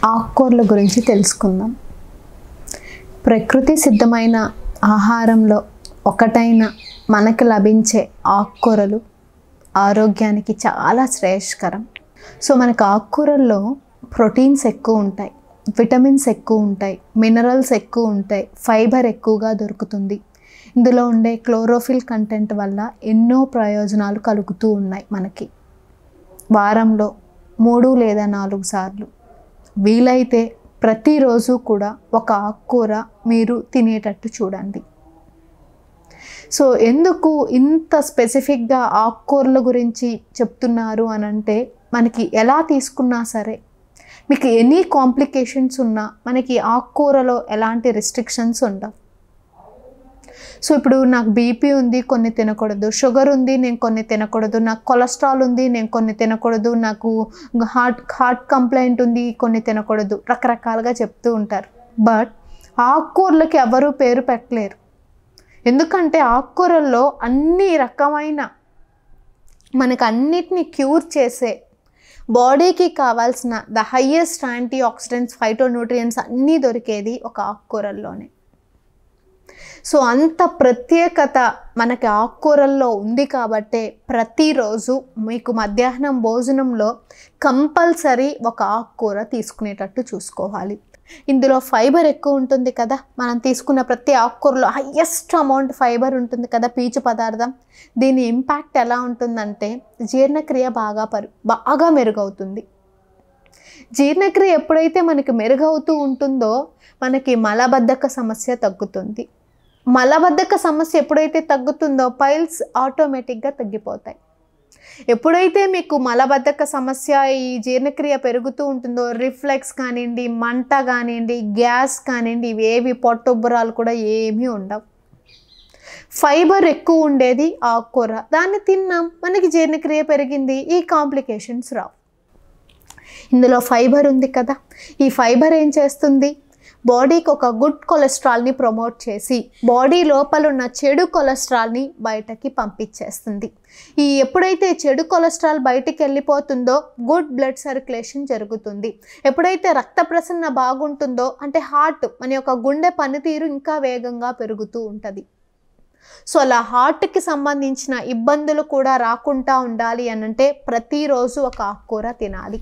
ఆకుకూరల గురించి తెలుసుకుందాం. ప్రకృతి సిద్ధమైన ఆహారంలో ఒకటైన మనకు లభించే ఆకుకూరలు ఆరోగ్యానికి చాలా శ్రేయస్కరం. సో మనకు ఆకుకూరల్లో ప్రోటీన్స్ ఎక్కువ ఉంటాయి, విటమిన్స్ ఎక్కువ ఉంటాయి, మినరల్స్ ఎక్కువ ఉంటాయి, ఫైబర్ ఎక్కువగా దొరుకుతుంది. ఇందులో ఉండే క్లోరోఫిల్ కంటెంట్ వల్ల ఎన్నో ప్రయోజనాలు కలుగుతూ ఉన్నాయి. మనకి వారంలో 3 లేదా 4 సార్లు వీలైతే ప్రతిరోజు కూడా ఒక ఆకుకూర మీరు తినేటట్టు చూడండి. సో ఎందుకు ఇంత స్పెసిఫిక్గా ఆకుకూరల గురించి చెప్తున్నారు అనంటే, మనకి ఎలా తీసుకున్నా సరే మీకు ఎనీ కాంప్లికేషన్స్ ఉన్నా మనకి ఆకుకూరలో ఎలాంటి రిస్ట్రిక్షన్స్ ఉండవు. సో ఇప్పుడు నాకు బీపీ ఉంది, కొన్ని తినకూడదు, షుగర్ ఉంది, నేను కొన్ని తినకూడదు, నాకు కొలెస్ట్రాల్ ఉంది, నేను కొన్ని తినకూడదు, నాకు హార్ట్ కంప్లైంట్ ఉంది, కొన్ని తినకూడదు, రకరకాలుగా చెప్తూ ఉంటారు. బట్ ఆకుకూరలకి ఎవరూ పేరు పెట్టలేరు. ఎందుకంటే ఆకుకూరల్లో అన్ని రకమైన మనకు అన్నిటినీ క్యూర్ చేసే, బాడీకి కావాల్సిన the highest antioxidants, phytonutrients అన్నీ దొరికేది ఒక ఆకుకూరల్లోనే. సో అంత ప్రత్యేకత మనకి ఆకుకూరల్లో ఉంది కాబట్టే ప్రతిరోజు మీకు మధ్యాహ్నం భోజనంలో కంపల్సరీ ఒక ఆకుకూర తీసుకునేటట్టు చూసుకోవాలి. ఇందులో ఫైబర్ ఎక్కువ ఉంటుంది కదా, మనం తీసుకున్న ప్రతి ఆకుకూరలో హయ్యెస్ట్ అమౌంట్ ఫైబర్ ఉంటుంది కదా, పీచు పదార్థం. దీని ఇంపాక్ట్ ఎలా ఉంటుందంటే జీర్ణక్రియ బాగా మెరుగవుతుంది. జీర్ణక్రియ ఎప్పుడైతే మనకి మెరుగవుతూ ఉంటుందో మనకి మలబద్ధక సమస్య తగ్గుతుంది. మలబద్ధక సమస్య ఎప్పుడైతే తగ్గుతుందో పైల్స్ ఆటోమేటిక్గా తగ్గిపోతాయి. ఎప్పుడైతే మీకు మలబద్ధక సమస్య, ఈ జీర్ణక్రియ పెరుగుతూ ఉంటుందో రిఫ్లెక్స్ కానివ్వండి, మంట కానివ్వండి, గ్యాస్ కానివ్వండి, ఇవేవి పొట్టుబ్బరాలు కూడా ఏమీ ఉండవు. ఫైబర్ ఎక్కువ ఉండేది ఆకుకూర, దాన్ని తిన్నాం, మనకి జీర్ణక్రియ పెరిగింది, ఈ కాంప్లికేషన్స్ రావు. ఇందులో ఫైబర్ ఉంది కదా, ఈ ఫైబర్ ఏం చేస్తుంది, బాడీకి ఒక గుడ్ కొలెస్ట్రాల్ని ప్రమోట్ చేసి బాడీ లోపల ఉన్న చెడు కొలెస్ట్రాల్ని బయటకి పంపించేస్తుంది. ఎప్పుడైతే చెడు కొలెస్ట్రాల్ బయటికి వెళ్ళిపోతుందో గుడ్ బ్లడ్ సర్క్యులేషన్ జరుగుతుంది. ఎప్పుడైతే రక్త ప్రసరణ బాగుంటుందో అంటే హార్ట్, మన యొక్క గుండె పనితీరు ఇంకా వేగంగా పెరుగుతూ ఉంటుంది. సో అలా హార్ట్కి సంబంధించిన ఇబ్బందులు కూడా రాకుండా ఉండాలి అనంటే ప్రతిరోజు ఒక ఆకుకూర తినాలి.